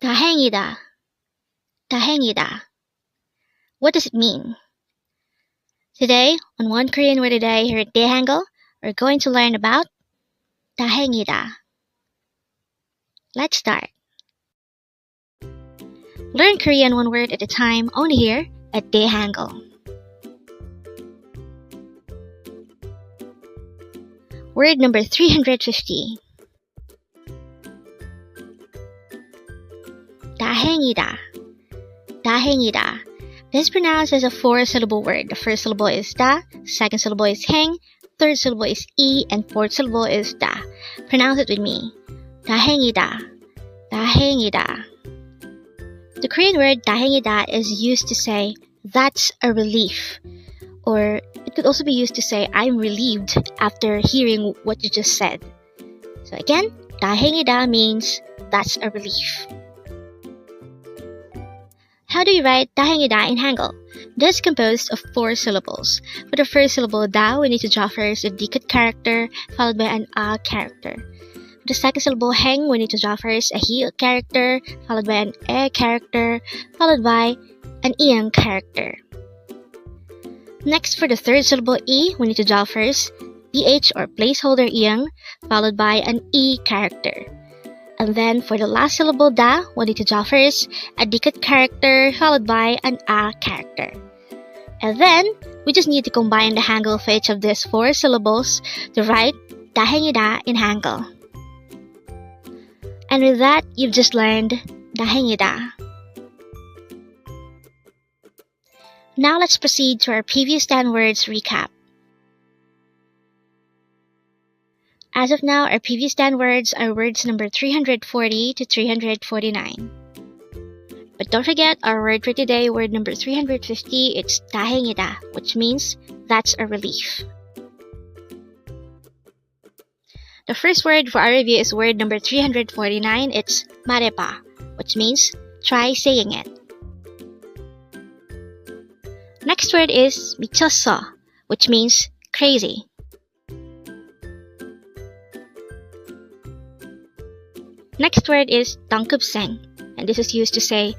다행이다. 다행이다. What does it mean? Today, on One Korean Word a Day here at Dae-Hangul, we're going to learn about 다행이다. Let's start. Learn Korean one word at a time only here at Dae-Hangul. Word number 350. 다행이다. 다행이다. This is pronounced as a 4-syllable word. The first syllable is da, second syllable is heng, third syllable is e, and fourth syllable is da. Pronounce it with me. 다행이다. 다행이다. The Korean word 다행이다 is used to say, that's a relief. Or it could also be used to say, I'm relieved after hearing what you just said. So again, 다행이다 means, that's a relief. How do you write 다행이다 in Hangul? This is composed of 4 syllables. For the first syllable da, we need to draw first a dikit character followed by an a character. For the second syllable heng, we need to draw first a he character followed by an e character followed by an iyang character. Next, for the third syllable e, we need to draw first ph or placeholder iyang followed by an e character. And then for the last syllable da, we need to draw first a dikit character followed by an a character. And then we just need to combine the Hangul for each of these 4 syllables to write 다행이다 in Hangul. And with that, you've just learned 다행이다. Now let's proceed to our previous 10 words recap. As of now, our previous 10 words are words number 340 to 349. But don't forget, our word for today, word number 350, it's 다행이다, which means that's a relief. The first word for our review is word number 349, it's 말해봐, which means try saying it. Next word is 미쳤어, which means crazy. Next word is 동급생, and this is used to say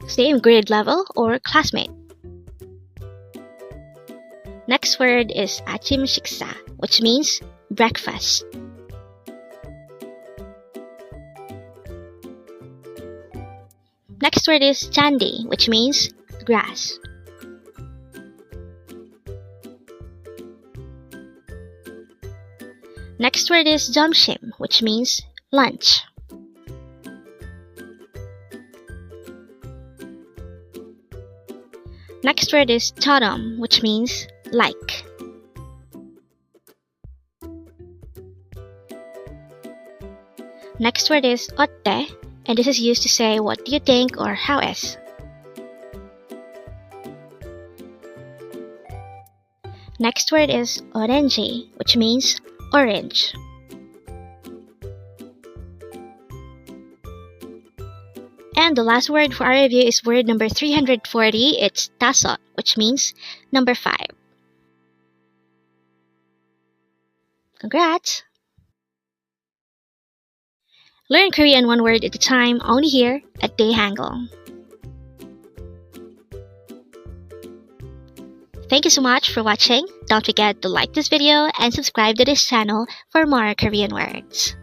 same grade level or classmate. Next word is 아침 식사, which means breakfast. Next word is 잔디, which means grass. Next word is 점심, which means lunch. Next word is 처럼, which means like. Next word is 어때, and this is used to say what do you think or how is. Next word is 오렌지, which means orange. And the last word for our review is word number 340, it's 다섯, which means number 5. Congrats! Learn Korean one word at a time only here at Dae-Hangul. Thank you so much for watching. Don't forget to like this video and subscribe to this channel for more Korean words.